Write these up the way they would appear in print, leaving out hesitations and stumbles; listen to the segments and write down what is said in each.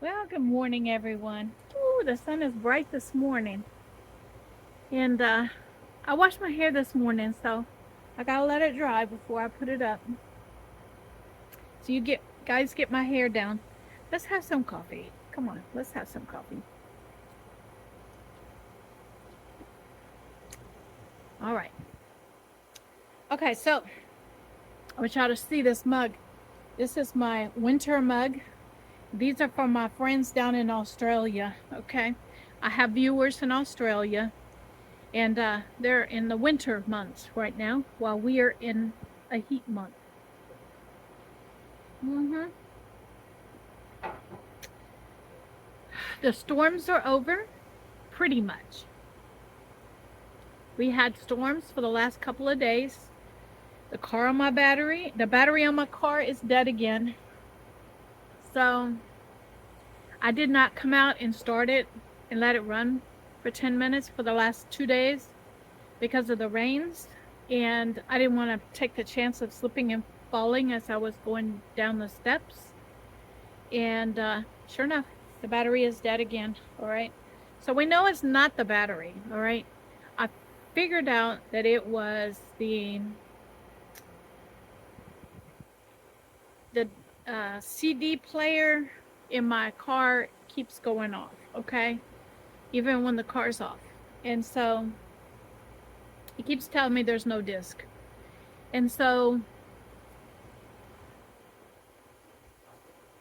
Well, good morning, everyone. Ooh, the sun is bright this morning. And I washed my hair this morning, so I gotta let it dry before I put it up. So you guys get my hair down. Let's have some coffee. Come on, let's have some coffee. All right. Okay, so I want y'all to see this mug. This is my winter mug. These are from my friends down in Australia. Okay, I have viewers in Australia. And they're in the winter months right now, while we are in a heat month. hmm The storms are over, pretty much. We had storms for the last couple of days. The battery on my car is dead again. So I did not come out and start it and let it run for 10 minutes for the last 2 days because of the rains. And I didn't want to take the chance of slipping and falling as I was going down the steps. And sure enough, the battery is dead again. All right. So we know it's not the battery. All right. I figured out that it was the CD player in my car keeps going off. Okay. Even when the car's off. And so it keeps telling me there's no disc. And so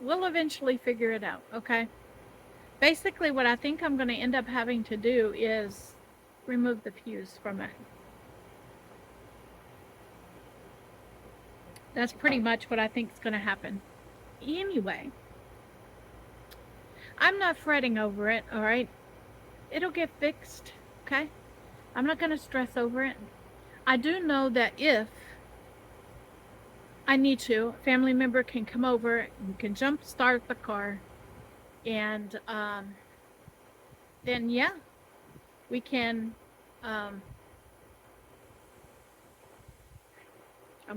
we'll eventually figure it out. Okay. Basically, what I think I'm going to end up having to do is remove the fuse from it. That's pretty much what I think is going to happen. Anyway, I'm not fretting over it, all right? It'll get fixed, okay? I'm not going to stress over it. I do know that if I need to, a family member can come over and can jump start the car, and then yeah, we can. I'm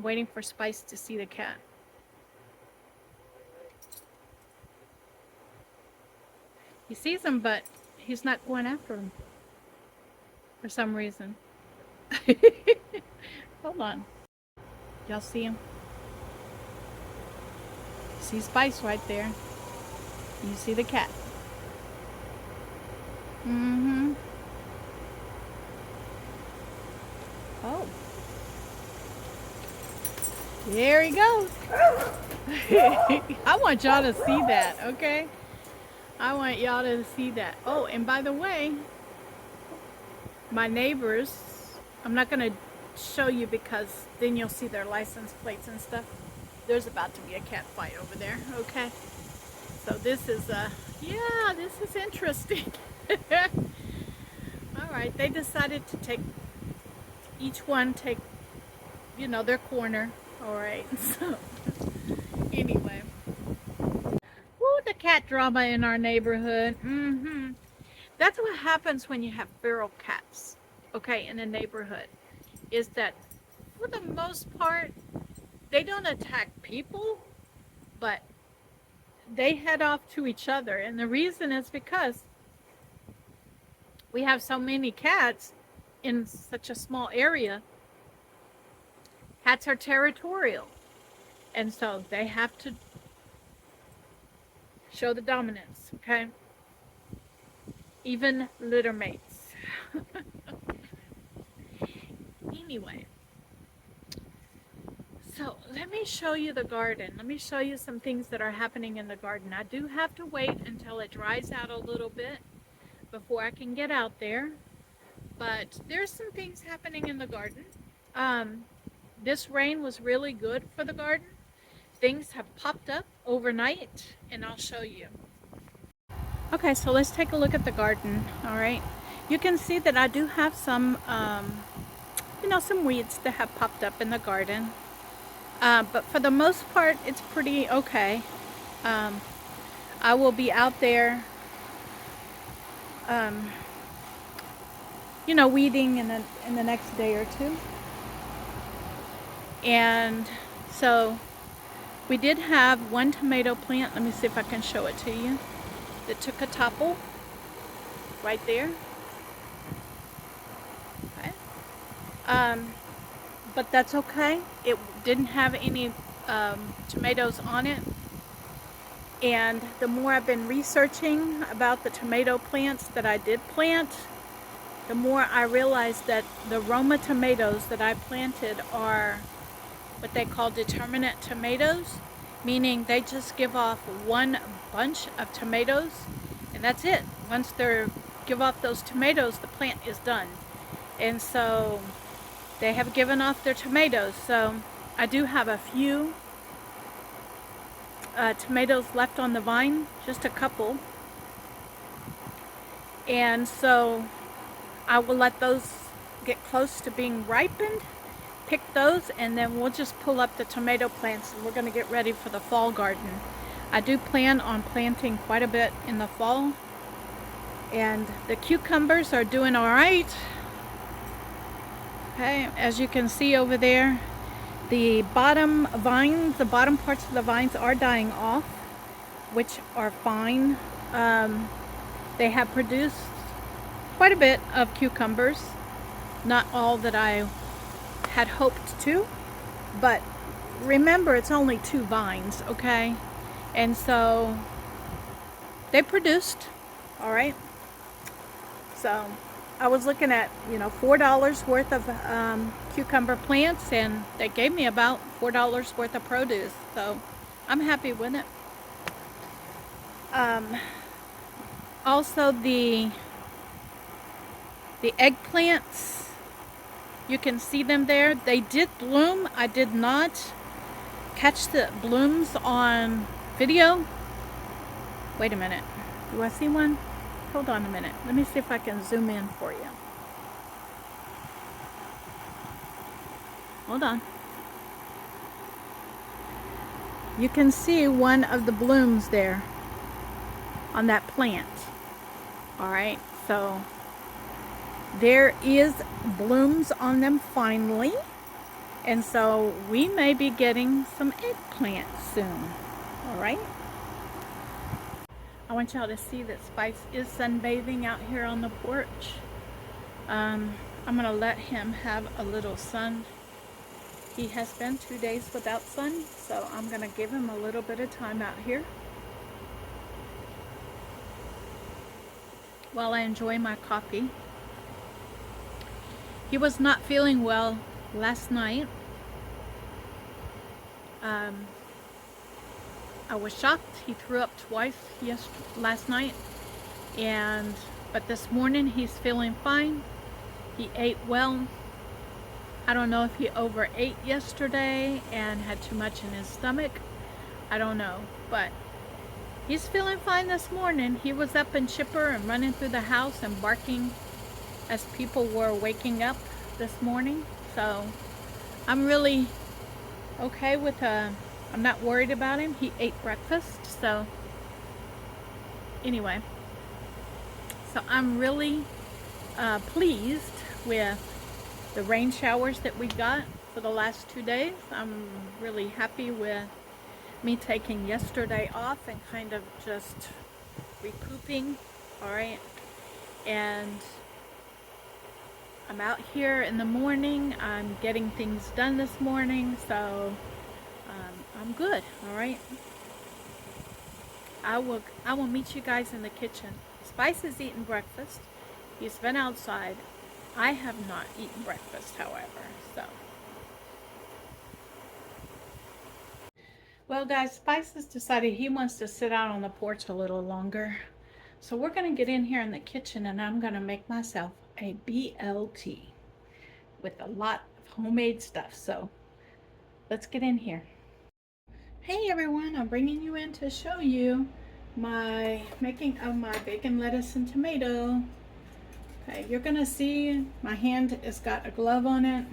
waiting for Spice to see the cat. He sees him, but he's not going after him for some reason. Hold on. Y'all see him? You see Spice right there. You see the cat. Mm-hmm. Oh. There he goes. I want y'all to see that, okay? I want y'all to see that. Oh, and by the way, my neighbors, I'm not going to show you because then you'll see their license plates and stuff. There's about to be a cat fight over there, okay? So this is, yeah, this is interesting. All right, they decided to take, each one take, their corner. All right, so anyway. Woo, the cat drama in our neighborhood. That's what happens when you have feral cats, okay, in a neighborhood, is that for the most part, they don't attack people, but they head off to each other. And the reason is because we have so many cats in such a small area. Cats are territorial. And so they have to show the dominance, okay? Even litter mates. Anyway. So let me show you the garden. Let me show you some things that are happening in the garden. I do have to wait until it dries out a little bit before I can get out there. But there's some things happening in the garden. This rain was really good for the garden. Things have popped up overnight, and I'll show you. Okay, so let's take a look at the garden, all right? You can see that I do have some, some weeds that have popped up in the garden. But for the most part, it's pretty okay. I will be out there, weeding in the next day or two. And so we did have one tomato plant. Let me see if I can show it to you. that took a topple right there. Okay. But that's okay. It didn't have any tomatoes on it. And the more I've been researching about the tomato plants that I did plant, the more I realized that the Roma tomatoes that I planted are what they call determinate tomatoes, meaning they just give off one bunch of tomatoes, and that's it. Once they give off those tomatoes, the plant is done. And so they have given off their tomatoes. So I do have a few tomatoes left on the vine, just a couple. And so I will let those get close to being ripened, pick those, and then we'll just pull up the tomato plants and we're going to get ready for the fall garden. I do plan on planting quite a bit in the fall, and the cucumbers are doing all right. Okay, as you can see over there, the bottom vines, the bottom parts of the vines are dying off, which are fine. They have produced quite a bit of cucumbers, not all that I had hoped to, but remember it's only 2 vines, okay? And so they produced, all right? So I was looking at, $4 worth of cucumber plants, and they gave me about $4 worth of produce, so I'm happy with it. Also the eggplants, you can see them there. They did bloom. I did not catch the blooms on video. Wait a minute. Do I see one? Hold on a minute. Let me see if I can zoom in for you. Hold on. You can see one of the blooms there on that plant. All right, so there is blooms on them finally, and so we may be getting some eggplants soon. All right, I want y'all to see that Spice is sunbathing out here on the porch. I'm gonna let him have a little sun. He has been 2 days without sun, so I'm gonna give him a little bit of time out here while I enjoy my coffee. He was not feeling well last night. I was shocked. He threw up twice last night, but this morning he's feeling fine. He ate well. I don't know if he overate yesterday and had too much in his stomach. I don't know, but he's feeling fine this morning. He was up and chipper and running through the house and barking as people were waking up this morning. So I'm really okay with I'm not worried about him. He ate breakfast. So anyway, so I'm really pleased with the rain showers that we got for the last 2 days. I'm really happy with me taking yesterday off and kind of just recouping. All right, and I'm out here in the morning. I'm getting things done this morning, so I'm good. All right, I will meet you guys in the kitchen. Spice is eating breakfast. He's been outside. I have not eaten breakfast, however, so. Well, guys, Spice has decided he wants to sit out on the porch a little longer. So we're going to get in here in the kitchen, and I'm going to make myself a BLT with a lot of homemade stuff. So let's get in here. Hey everyone, I'm bringing you in to show you my making of my bacon, lettuce, and tomato. Okay, you're going to see my hand has got a glove on it.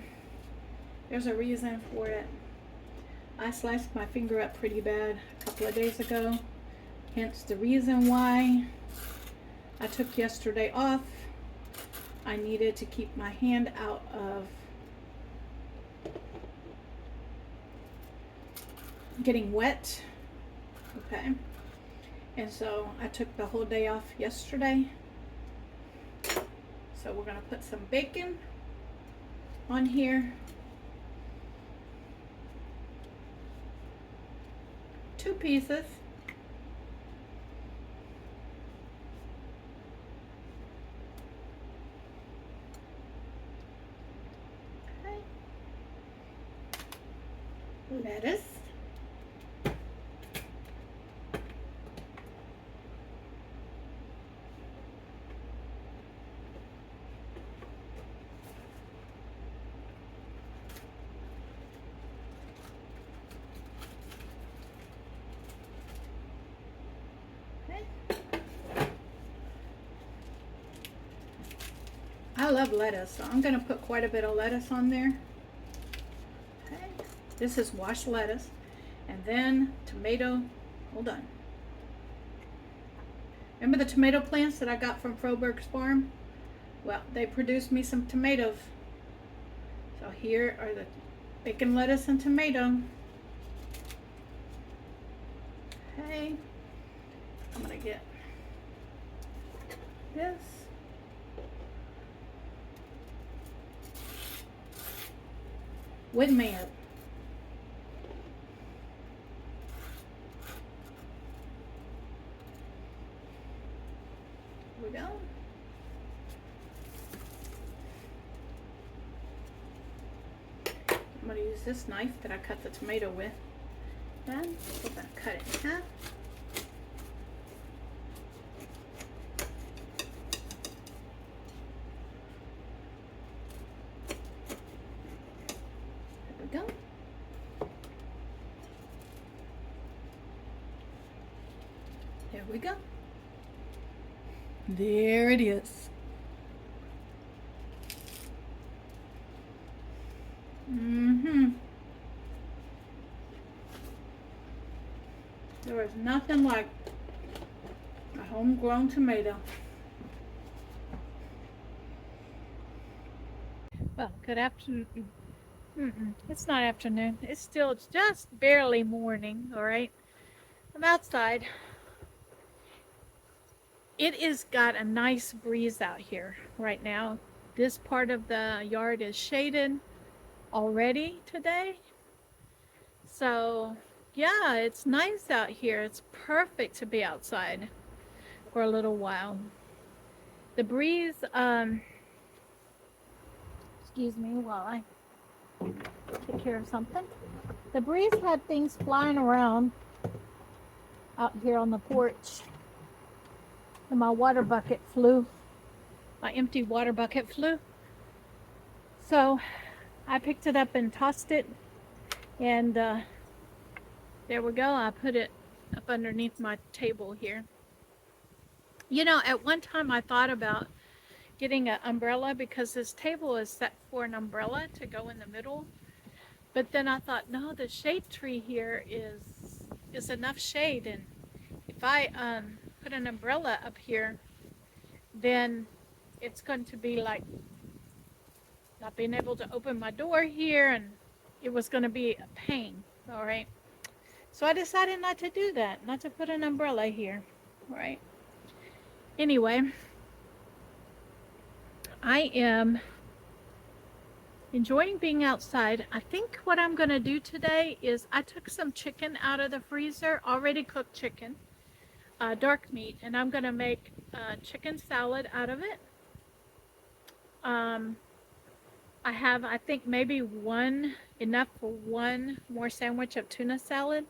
There's a reason for it. I sliced my finger up pretty bad a couple of days ago. Hence the reason why I took yesterday off. I needed to keep my hand out of getting wet. Okay. And so I took the whole day off yesterday. So we're gonna put some bacon on here. 2 pieces. Okay. Lettuce. Okay. I love lettuce, so I'm gonna put quite a bit of lettuce on there. Okay. This is washed lettuce. And then tomato, hold on. Remember the tomato plants that I got from Froberg's farm? Well, they produced me some tomatoes. So here are the bacon, lettuce, and tomato. Okay. I'm gonna get this. Wait a minute. Here we go. I'm going to use this knife that I cut the tomato with. Then we're going to cut it in half. There we go. There we go. There it is. There is nothing like a homegrown tomato. Well, good afternoon. It's not afternoon. It's just barely morning, all right? I'm outside. It is got a nice breeze out here right now. This part of the yard is shaded already today. So, yeah, it's nice out here. It's perfect to be outside for a little while. The breeze, excuse me while I take care of something. The breeze had things flying around out here on the porch. And my water bucket flew. My empty water bucket flew. So I picked it up and tossed it. And there we go. I put it up underneath my table here. You know, at one time I thought about getting an umbrella because this table is set for an umbrella to go in the middle. But then I thought, no, the shade tree here is enough shade. And if I put an umbrella up here, then it's going to be like not being able to open my door here, and it was going to be a pain, all right? So I decided not to do that, not to put an umbrella here, all right? Anyway, I am enjoying being outside. I think what I'm going to do today is I took some chicken out of the freezer, already cooked chicken, dark meat, and I'm going to make chicken salad out of it. I have, I think, maybe enough for one more sandwich of tuna salad.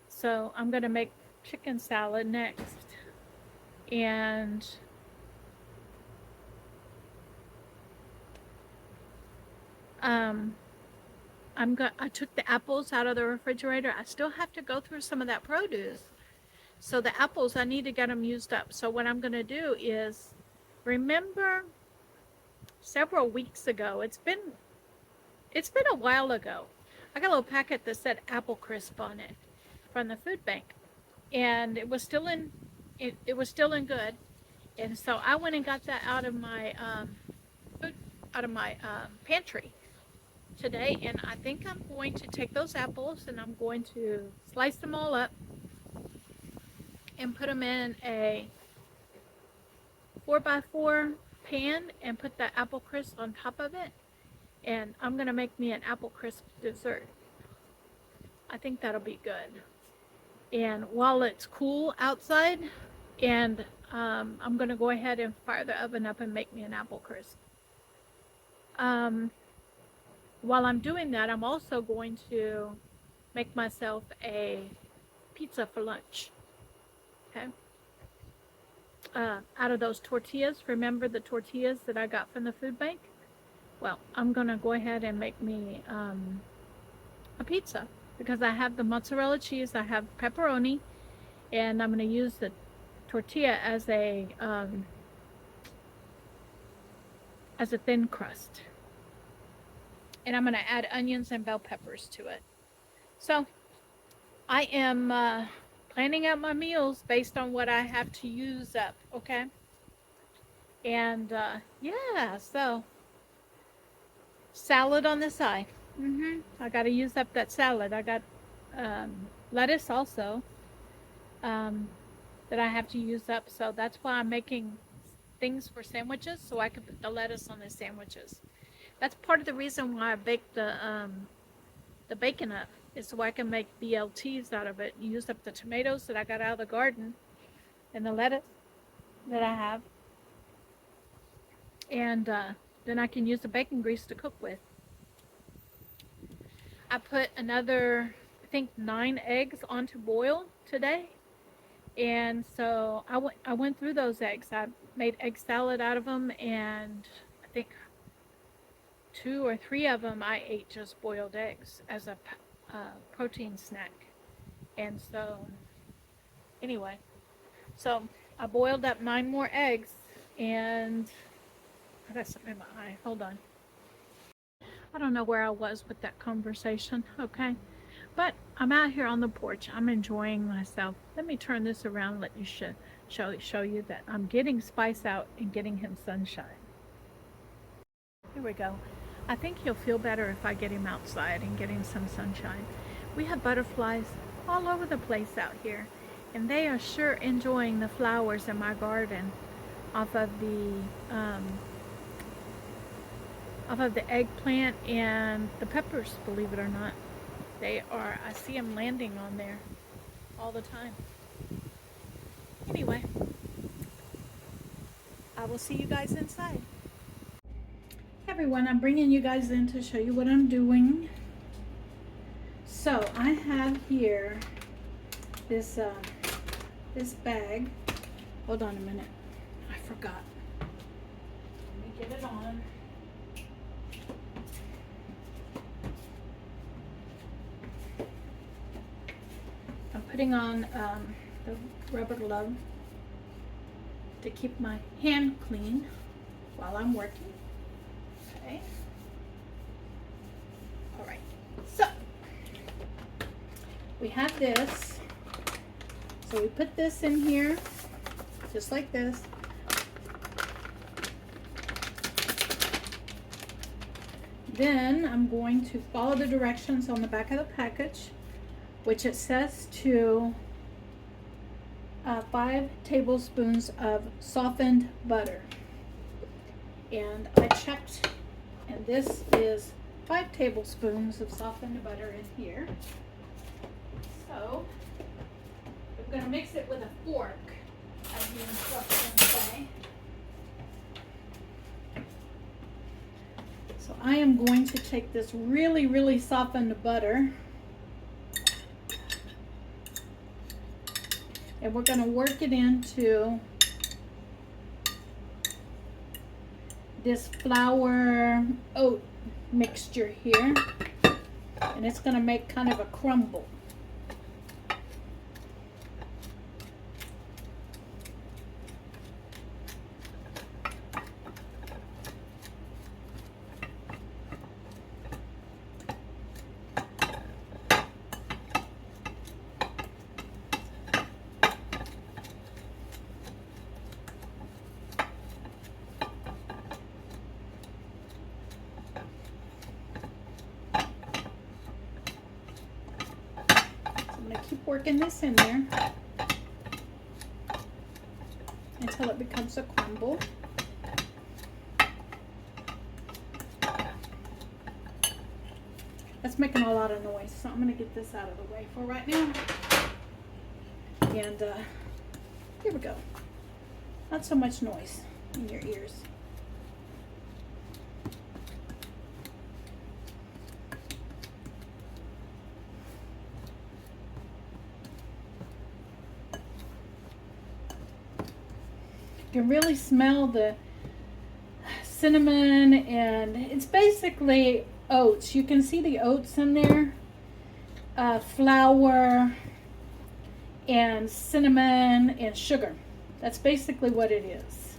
So I'm going to make chicken salad next. And I took the apples out of the refrigerator. I still have to go through some of that produce. So the apples, I need to get them used up. So what I'm going to do is, remember several weeks ago, it's been a while ago, I got a little packet that said apple crisp on it from the food bank, and it was still in good. And so I went and got that out of my pantry today, and I think I'm going to take those apples and I'm going to slice them all up and put them in a 4x4 pan and put the apple crisp on top of it. And I'm going to make me an apple crisp dessert. I think that'll be good. And while it's cool outside, and I'm going to go ahead and fire the oven up and make me an apple crisp. While I'm doing that, I'm also going to make myself a pizza for lunch. Okay. Out of those tortillas, remember the tortillas that I got from the food bank? Well, I'm going to go ahead and make me a pizza because I have the mozzarella cheese, I have pepperoni, and I'm going to use the tortilla as a thin crust. And I'm going to add onions and bell peppers to it. So I am planning out my meals based on what I have to use up, okay? And yeah, so salad on the side. I got to use up that salad. I got lettuce also that I have to use up. So that's why I'm making things for sandwiches so I can put the lettuce on the sandwiches. That's part of the reason why I baked the bacon up, is so I can make BLTs out of it. Use up the tomatoes that I got out of the garden and the lettuce that I have. And then I can use the bacon grease to cook with. I put another, I think 9 eggs onto boil today. And so I went through those eggs. I made egg salad out of them, and I think 2 or 3 of them I ate just boiled eggs as a protein snack. And so anyway, so I boiled up 9 more eggs, and I got something in my eye. Hold on. I don't know where I was with that conversation, okay? But I'm out here on the porch. I'm enjoying myself. Let me turn this around and let you show you that I'm getting Spice out and getting him sunshine. Here we go. I think he'll feel better if I get him outside and get him some sunshine. We have butterflies all over the place out here, and they are sure enjoying the flowers in my garden off of the eggplant and the peppers, believe it or not. They are, I see them landing on there all the time. Anyway, I will see you guys inside. Hey everyone, I'm bringing you guys in to show you what I'm doing. So I have here this this bag. Hold on a minute, I forgot. Let me get it on. I'm putting on the rubber glove to keep my hand clean while I'm working. Okay. All right. So we have this. So we put this in here, just like this. Then I'm going to follow the directions on the back of the package, which it says to 5 tablespoons of softened butter. And I checked, and this is 5 tablespoons of softened butter in here. So I'm going to mix it with a fork, as the instructions say. So I am going to take this really, really softened butter, and we're going to work it into this flour oat mixture here, and it's going to make kind of a crumble. Keep working this in there. until it becomes a crumble. That's making a lot of noise, so I'm going to get this out of the way for right now. And here we go. Not so much noise in your ears. You can really smell the cinnamon, and it's basically oats. You can see the oats in there, flour and cinnamon and sugar. That's basically what it is.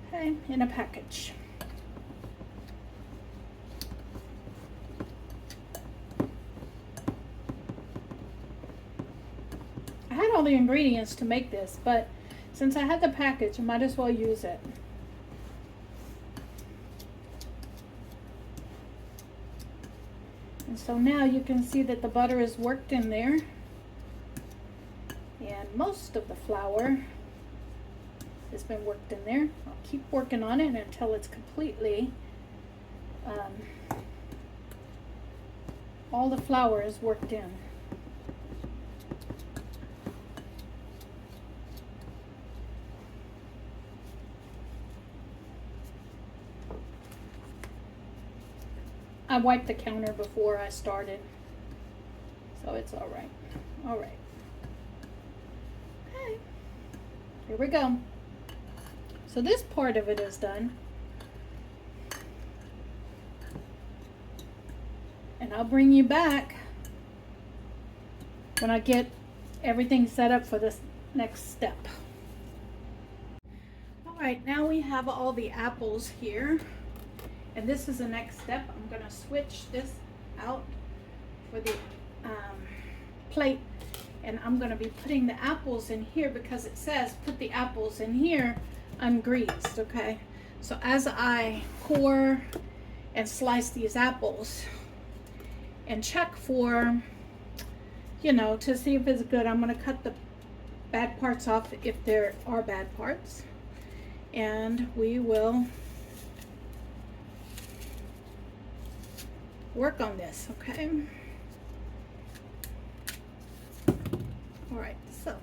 Okay, in a package. I had all the ingredients to make this, but since I had the package, I might as well use it. And so now you can see that the butter is worked in there. And most of the flour has been worked in there. I'll keep working on it until it's completely, all the flour is worked in. I wiped the counter before I started, so it's all right. All right. Okay. Here we go. So this part of it is done. And I'll bring you back when I get everything set up for this next step. All right, now we have all the apples here. And this is the next step. I'm going to switch this out for the plate. And I'm going to be putting the apples in here because it says put the apples in here ungreased, okay? So as I core and slice these apples and check for, you know, to see if it's good, I'm going to cut the bad parts off if there are bad parts. And we will work on this, okay? All right, so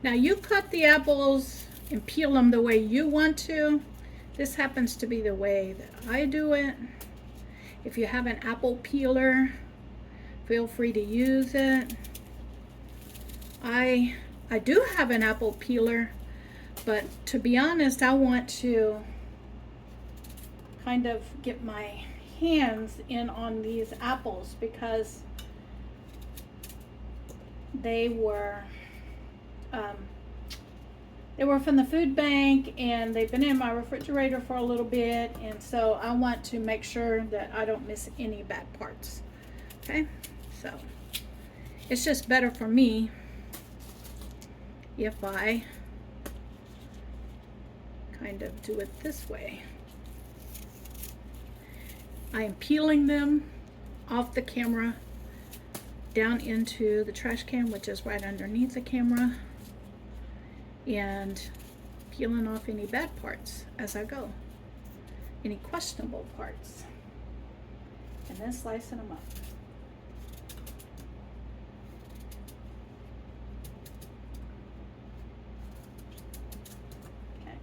now you cut the apples and peel them the way you want to. This happens to be the way that I do it. If you have an apple peeler, feel free to use it. I do have an apple peeler, but to be honest, I want to kind of get my hands in on these apples because they were from the food bank and they've been in my refrigerator for a little bit, and so I want to make sure that I don't miss any bad parts. Okay, so it's just better for me if I kind of do it this way. I am peeling them off the camera down into the trash can, which is right underneath the camera, and peeling off any bad parts as I go, any questionable parts, and then slicing them up. Okay.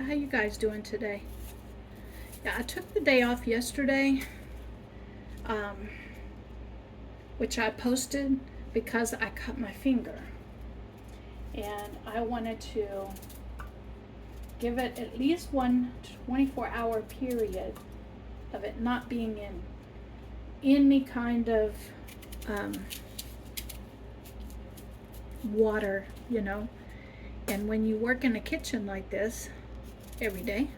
How you guys doing today? Yeah, I took the day off yesterday um, which I posted because I cut my finger. And I wanted to give it at least one 24-hour period of it not being in any kind of water, you know. And when you work in a kitchen like this every day,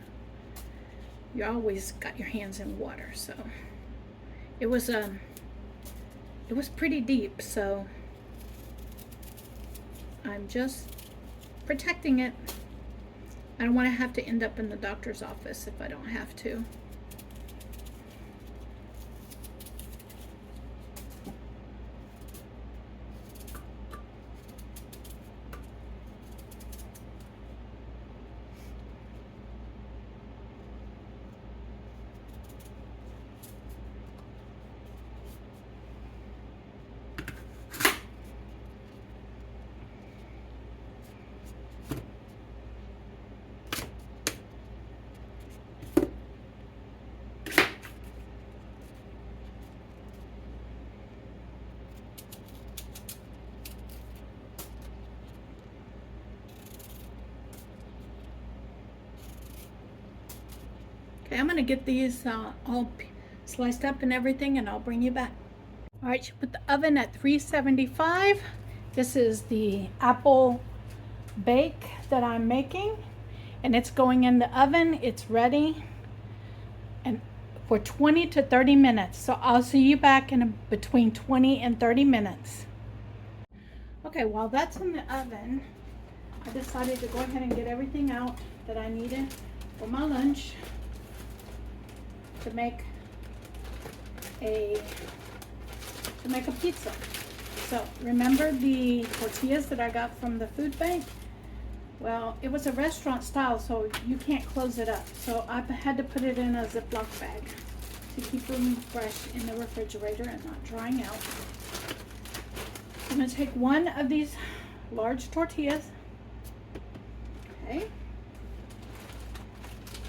you always got your hands in water. So it was pretty deep, so I'm just protecting it. I don't want to have to end up in the doctor's office if I don't have to. Okay, I'm gonna get these all sliced up and everything, and I'll bring you back. All right, you put the oven at 375. This is the apple bake that I'm making, and it's going in the oven. It's ready, and for 20 to 30 minutes. So I'll see you back in between 20 and 30 minutes. Okay, while that's in the oven, I decided to go ahead and get everything out that I needed for my lunch to make a pizza. So remember the tortillas that I got from the food bank? Well, it was a restaurant style, so you can't close it up. So I had to put it in a Ziploc bag to keep them fresh in the refrigerator and not drying out. I'm going to take one of these large tortillas, okay,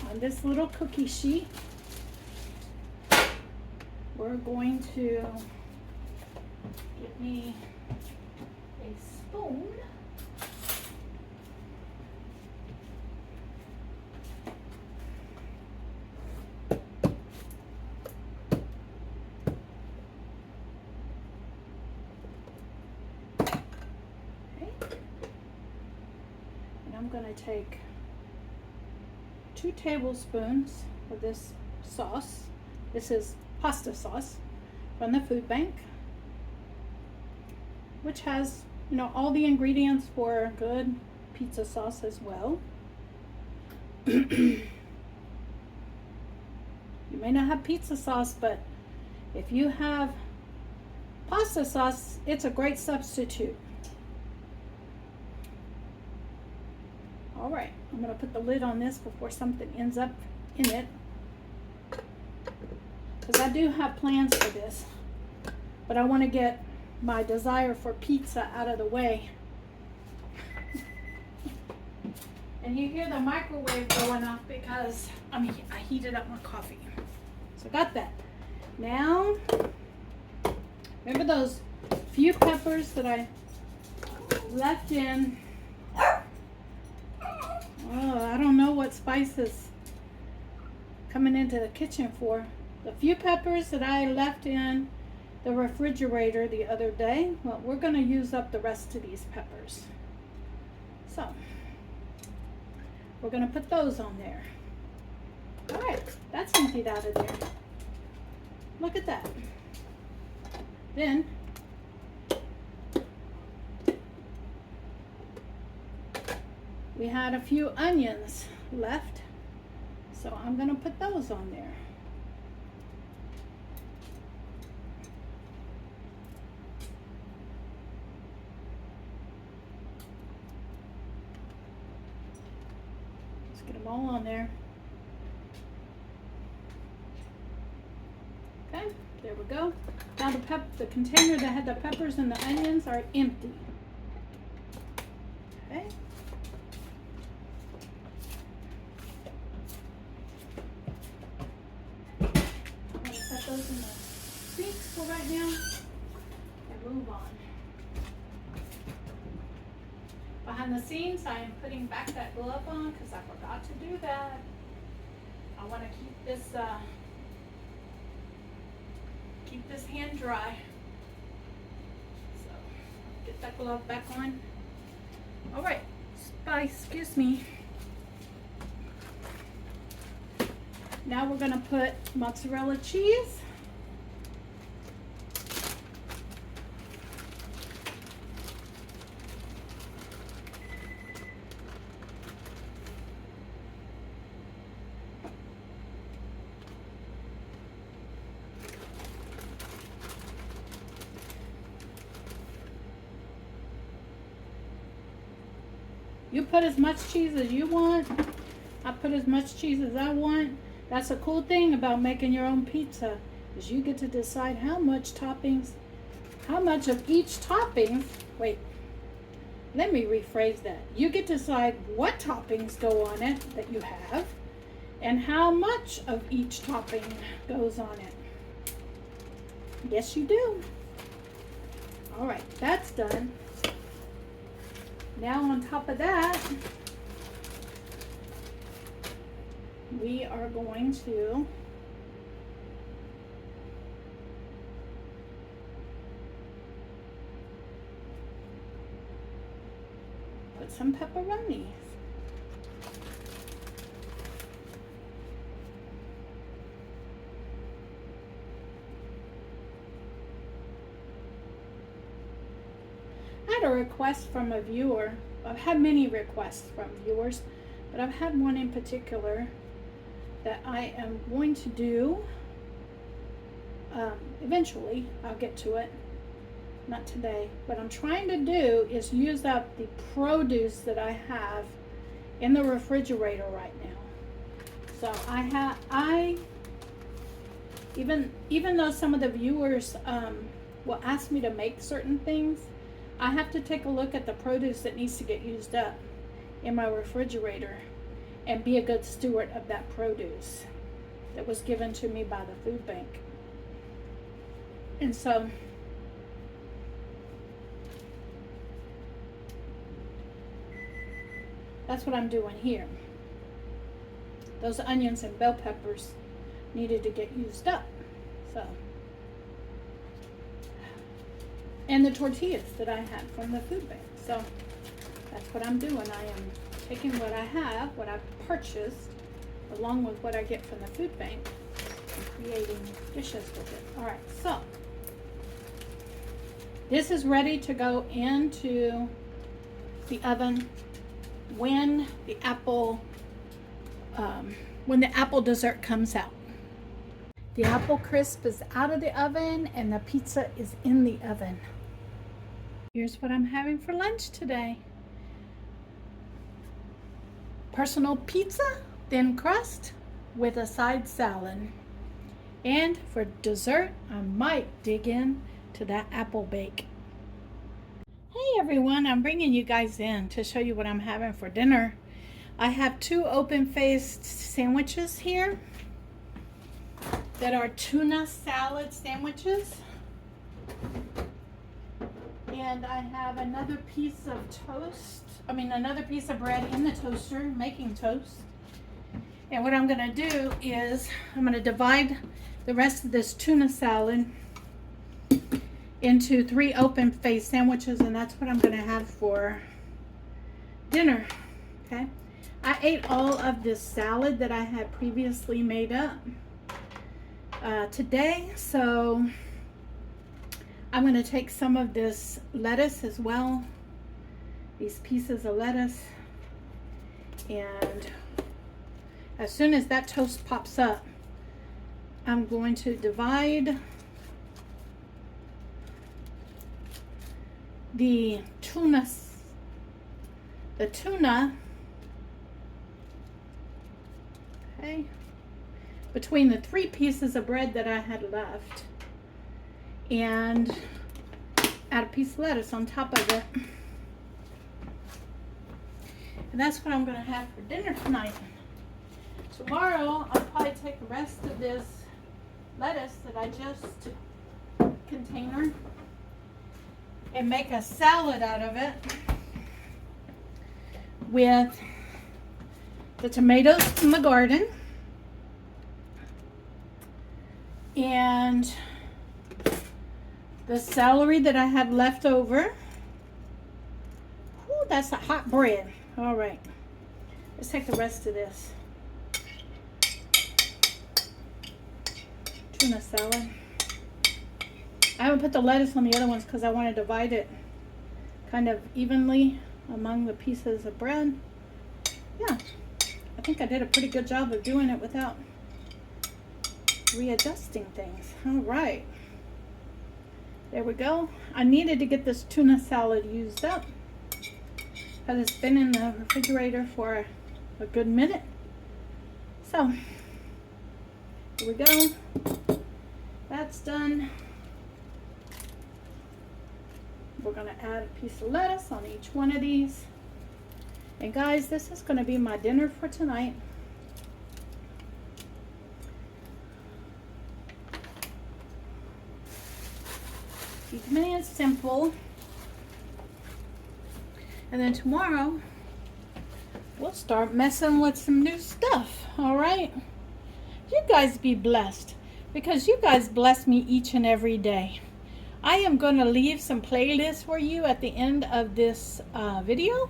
on this little cookie sheet. We're going to get me a spoon. I'm going to take 2 tablespoons of this sauce. This is pasta sauce from the food bank, which has, you know, all the ingredients for good pizza sauce as well. You may not have pizza sauce, but if you have pasta sauce, it's a great substitute. All right, I'm going to put the lid on this before something ends up in it, because I do have plans for this, but I want to get my desire for pizza out of the way. And you hear the microwave going off because I heated up my coffee. So got that. Now, remember those few peppers that I left in? Oh, I don't know what spices coming into the kitchen for. The few peppers that I left in the refrigerator the other day, well, we're going to use up the rest of these peppers. So, we're going to put those on there. All right, that's emptied out of there. Look at that. Then, we had a few onions left, so I'm going to put those on there. Let's get them all on there. Okay, there we go. Now the container that had the peppers and the onions are empty. Okay. Those in the stinks for right now and move on. Behind the scenes, I am putting back that glove on because I forgot to do that. I want to keep this hand dry. So get that glove back on. All right, excuse me. Now we're going to put mozzarella cheese. You put as much cheese as you want. I put as much cheese as I want. That's a cool thing about making your own pizza, is you get to decide how much of each topping, wait, let me rephrase that. You get to decide what toppings go on it that you have, and how much of each topping goes on it. Yes, you do. All right, that's done. Now on top of that, we are going to put some pepperonis. I had a request from a viewer. I've had many requests from viewers, but I've had one in particular that I am going to do. Eventually, I'll get to it. Not today. What I'm trying to do is use up the produce that I have in the refrigerator right now. So even though some of the viewers will ask me to make certain things, I have to take a look at the produce that needs to get used up in my refrigerator and be a good steward of that produce that was given to me by the food bank. And so that's what I'm doing here. Those onions and bell peppers needed to get used up. So, and the tortillas that I had from the food bank. So that's what I'm doing. I am taking what I have, what I've purchased, along with what I get from the food bank, and creating dishes with it. All right, so this is ready to go into the oven when the apple dessert comes out. The apple crisp is out of the oven and the pizza is in the oven. Here's what I'm having for lunch today. Personal pizza, thin crust, with a side salad. And for dessert, I might dig in to that apple bake. Hey everyone, I'm bringing you guys in to show you what I'm having for dinner. I have two open-faced sandwiches here that are tuna salad sandwiches. And I have another piece of another piece of bread in the toaster, making toast. And what I'm gonna do is I'm gonna divide the rest of this tuna salad into 3 open-faced sandwiches, and that's what I'm gonna have for dinner, okay? I ate all of this salad that I had previously made up today, so I'm going to take some of this lettuce as well, these pieces of lettuce, and as soon as that toast pops up, I'm going to divide the tuna, okay, between the 3 pieces of bread that I had left, and add a piece of lettuce on top of it. And that's what I'm going to have for dinner tonight. Tomorrow, I'll probably take the rest of this lettuce that I just container and make a salad out of it with the tomatoes from the garden and the celery that I had left over. Ooh, that's a hot bread. All right, let's take the rest of this. Tuna salad. I haven't put the lettuce on the other ones because I want to divide it kind of evenly among the pieces of bread. Yeah, I think I did a pretty good job of doing it without readjusting things. All right, there we go. I needed to get this tuna salad used up because it's been in the refrigerator for a good minute. So here we go. That's done. We're going to add a piece of lettuce on each one of these. And guys, this is going to be my dinner for tonight. Keeping it simple. And then tomorrow, we'll start messing with some new stuff. All right? You guys be blessed because you guys bless me each and every day. I am going to leave some playlists for you at the end of this video.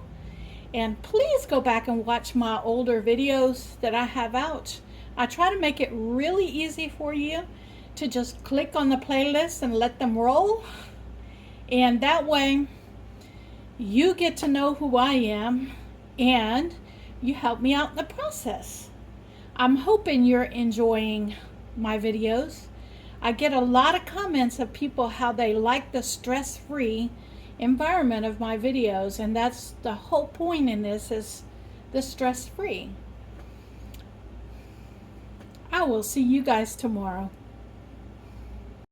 And please go back and watch my older videos that I have out. I try to make it really easy for you to just click on the playlist and let them roll. And that way you get to know who I am and you help me out in the process. I'm hoping you're enjoying my videos. I get a lot of comments of people how they like the stress-free environment of my videos, and that's the whole point in this, is the stress-free. I will see you guys tomorrow.